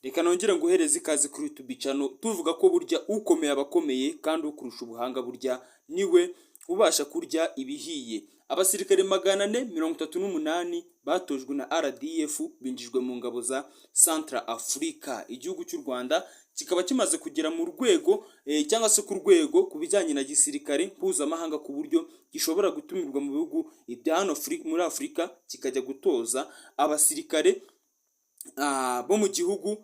Reka nongere nguhereze ikaze kuri YouTube channel tuvuga ko burya ukomeye abakomeye kandi ukurusha ubuhanga burya niwe ubasha kurya ibihiye. Abasirikare 438 batojwe na RDF binjijwe mu ngabo za Central Africa. Igihugu cy'u Rwanda kikaba kimaze kugera mu rwego cyangwa se ku rwego ku bijyanye na gisirikare mpuzamahanga ku buryo gishobora gutumirwa mu bihugu bya hano muri Afurika kikajya gutoza abasirikare bo mu gihugu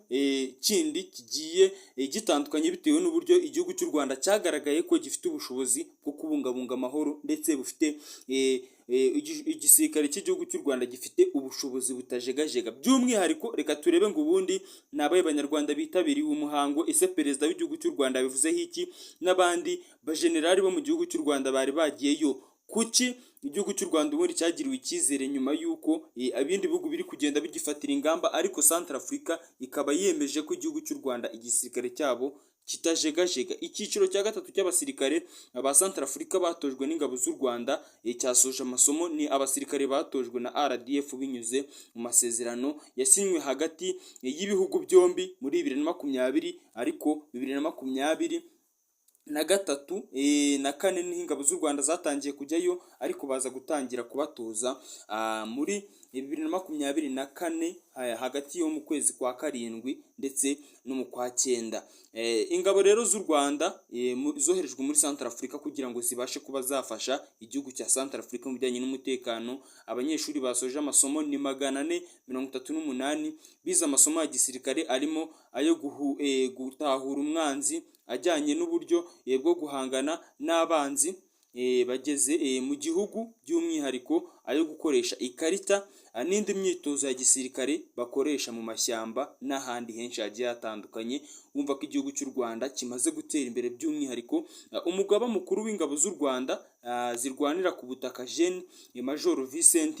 kindi kigiye gitandukanye bitewe n'uburyo igihugu cy'u Rwanda cyagaragaye ko gifite ubushobozi bwo kubungabunga amahoro ndetse bufite igisirikare cy'igihugu cy'u Rwanda gifite ubushobozi butajegajega. By'umwihariko reka turebe ngo ubundi nabaye abanyarwanda bitabiriye umuhango, ese perezida w'igihugu cy'u Rwanda bivuzeho iki, n'abandi bajenerali bo mu gihugu cy'u Rwanda bari bagiyeyo. Kuki igihugu cy'u Rwanda ubundi cyagiriwe icyizere nyuma y'uko ibindi bihugu biri kugenda bigifatira ingamba, ariko Central Africa ikaba yemeje ko igihugu cy'u Rwanda igisirikare cyabo kitajegajega. Icyiciro cya gatatu cy'abasirikare ba Central Africa batojwe n'ingabo z'u Rwanda cyasoje amasomo ni abasirikare batojwe na RDF binyuze mu masezerano yasinywe hagati y'ibihugu byombi muri 2020, ariko 2023 na 4 n'ingabo z'u Rwanda zatangiye kujyayo, ariko baza gutangira kubatoza muri 2024 hagati yo mu kwezi kwa karindwi ndetse no mu kwa 9. Ingabo rero z'u Rwanda zoherejwe muri Central Africa kugira ngo zibashe kuba zafasha igihugu cya Central Africa mu bijyanye n'umutekano. Abanyeshuri basoje amasomo ni 438 bize amasomo ya gisirikare arimo ayo gutahura umwanzi, ajyanye n'uburyo bwo guhangana n'abanzi bageze mu gihugu, by'umwihariko ayo gukoresha ikarita n'indi myitozo ya gisirikare bakoresha mu mashyamba n'ahandi henshi hagiye hatandukanye. Wumva ko igihugu cy'u Rwanda kimaze gutera imbere. By'umwihariko umugaba mukuru w'ingabo z'u Rwanda zirwanira ku butaka Gen Major Vincent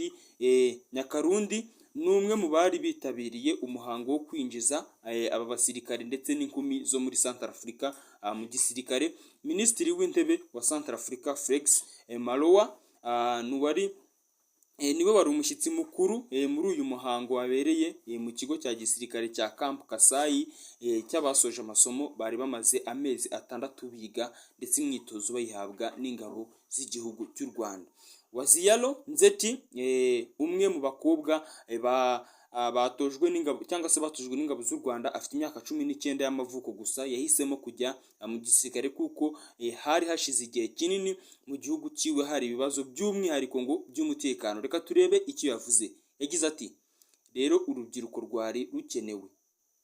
Nyakarundi ni umwe mu bari bitabiriye umuhango wo kwinjiza aba basirikare ndetse n'inkumi zo muri Central Africa mu gisirikare. Minisitiri w'intebe wa Central Africa Felix Malowa niwe wari umushyitsi mukuru muri uyu muhango wabereye mu kigo cya gisirikare cya Camp Kasai cy'abasoje amasomo bari bamaze amezi 6 biga ndetse imyitozo bayihabwa n'ingabo z'igihugu cy'u Rwanda. Waziyalo Nzeti umwe mu bakobwa batojwe n'ingabo cyangwa se batojwe n'ingabo z'u Rwanda afite imyaka 19 y'amavuko gusa. Yahisemo kujya mu gisirikare kuko hari hashize igihe kinini mu gihugu cyiwe hari ibibazo by'umwihariko ngo by'umutekano. Reka turebe icyo yavuze. Yagize ati, rero urubyiruko rwari rukenewe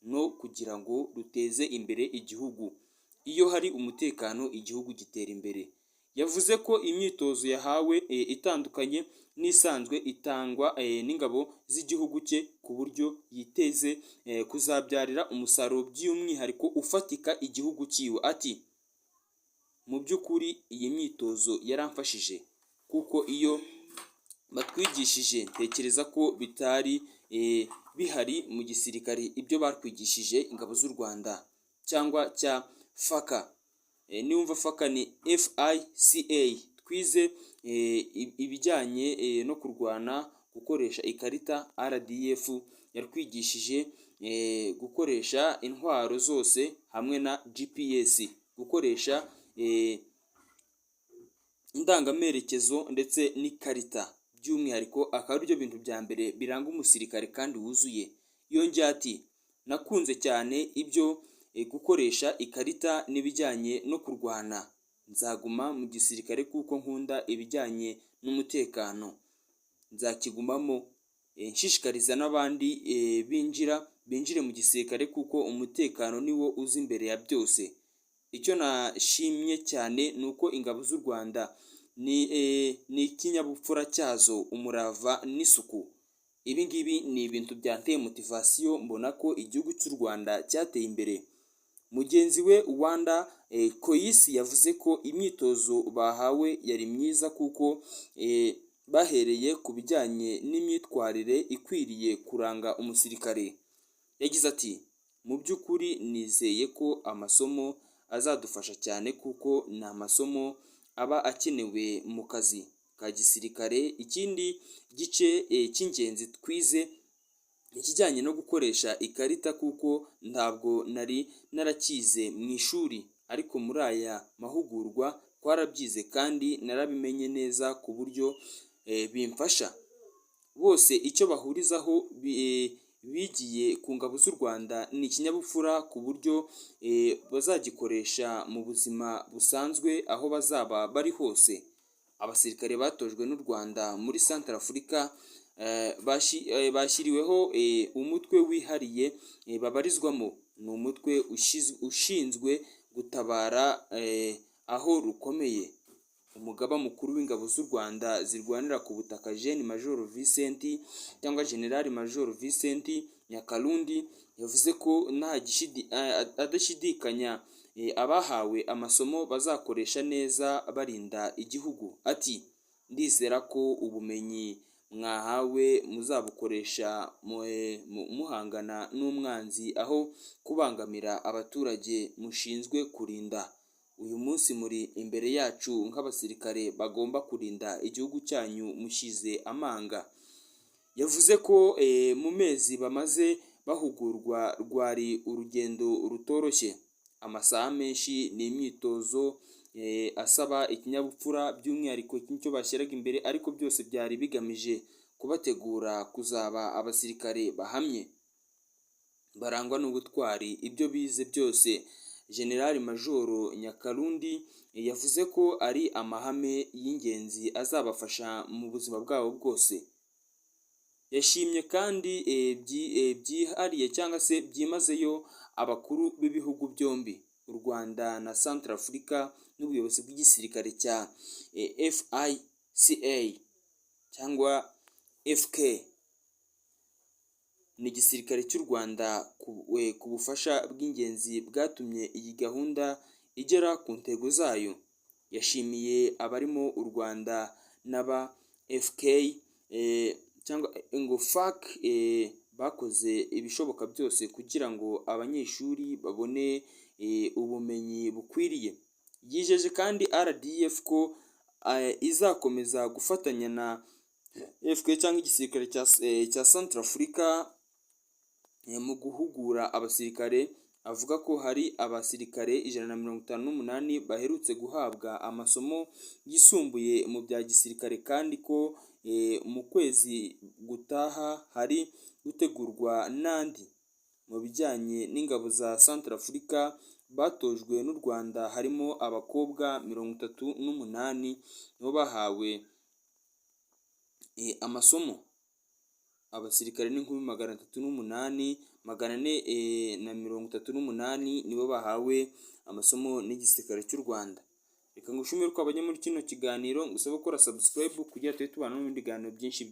no kugira ngo ruteze imbere igihugu. Iyo hari umutekano igihugu gitera imbere. Yavuze ko imyitozo yahawe itandukanye n'isanzwe itangwa n'ingabo z'igihugu cye ku buryo yiteze kuzabyarira umusaruro by'umwihariko ufatika igihugu cyiwe. Ati, mu by'ukuri iyi myitozo yaramfashije kuko iyo batwigishije ntekereza ko bitari bihari mu gisirikare ibyo batwigishije ingabo z'u Rwanda cyangwa cya FACA. Niwumva FACA ni FICA. Twize ibijyanye no kurwana, gukoresha ikarita. RDF yatwigishije gukoresha intwaro zose hamwe na GPS, gukoresha indangamerekezo ndetse n'ikarita. By'umwihariko akaba ari byo bintu bya mbere biranga umusirikare kandi wuzuye. Yongeye ati, nakunze cyane ibyo gukoresha ikarita n'ibijyanye no kurwana. Nzaguma mu gisirikare kuko nkunda ibijyanye n'umutekano. Nzakigumamo nshishikariza n'abandi binjire mu gisirikare kuko umutekano niwo uzi imbere ya byose. Icyo nashimye cyane ni uko ingabo z'u Rwanda ni ikinyabupfura cyazo, umurava n'isuku. Ibi ngibi ni ibintu byanteye motivasiyo, mbona ko igihugu cy'u Rwanda cyateye imbere. Mugenzi we Wanda Koisi yavuze ko imyitozo bahawe yari myiza kuko bahereye ku bijyanye n'imyitwarire ikwiriye kuranga umusirikare. Yagize ati, mu by'ukuri nizeye ko amasomo azadufasha cyane kuko ni amasomo aba akenewe mu kazi ka gisirikare. Ikindi gice cy'ingenzi twize ikijyanye no gukoresha ikarita kuko ntabwo nari narakize mu ishuri, ariko muri aya mahugurwa twarabyize kandi narabimenye neza ku buryo bimfasha. Bose icyo bahurizaho bigiye ku ngabo z'u Rwanda ni ikinyabupfura ku buryo bazagikoresha mu buzima busanzwe aho bazaba bari hose. Abasirikare batojwe n'u Rwanda muri Centrafrica bashyiriweho umutwe wihariye babarizwamo. Ni umutwe ushinzwe gutabara aho rukomeye. Umugaba mukuru w'ingabo z'u Rwanda zirwanira ku butaka Gen Major Vincent cyangwa General Major Vincent Nyakarundi yavuze ko adashidikanya abahawe amasomo bazakoresha neza barinda igihugu. Ati ndizera ko ubumenyi mwahawe muzabukoresha muhangana n'umwanzi aho kubangamira abaturage mushinzwe kurinda. Uyu munsi muri imbere yacu nk'abasirikare bagomba kurinda igihugu cyanyu mushyize amanga. Yavuze ko mu mezi bamaze bahugurwa rwari urugendo rutoroshye, amasaha menshi n'imyitozo asaba ikinyabupfura by'umwihariko nicyo bashyiraga imbere, ariko byose byari bigamije kubategura kuzaba abasirikare bahamye barangwa n'ubutwari. Ibyo bize byose General Major Nyakarundi yavuze ko ari amahame y'ingenzi azabafasha mu buzima bwabo bwose. Yashimye kandi byihariye cyangwa se byimazeyo abakuru b'ibihugu byombi, u Rwanda na Centrafrica, n'ubuyobozi bw'igisirikare cya FICA cyangwa FK. Ni igisirikare cy'u Rwanda ku bufasha bw'ingenzi bwatumye iyi gahunda igera ku ntego zayo. Yashimiye abarimo u Rwanda n'aba FK cyangwa ngo FAC bakoze ibishoboka byose kugira ngo abanyeshuri babone ubumenyi bukwiriye. Yijeje kandi RDF ko izakomeza gufatanya na FK cyangwa igisirikare cya Centrafrica mu guhugura abasirikare. Avuga ko hari abasirikare 158 baherutse guhabwa amasomo yisumbuye mu bya gisirikare, kandi ko mu kwezi gutaha hari gutegurwa n'andi mu bijyanye n'ingabo za Centrafrica batojwe n'u Rwanda. Harimo abakobwa 38 nibo bahawe amasomo. Abasirikare n'inkumi 308,438 nibo bahawe amasomo n'igisirikare cy'u Rwanda. Reka ngushimire ko abanye muri kino kiganiro, ngusaba gukora subscribe kugira tube tubana mu bindi biganiro byinshi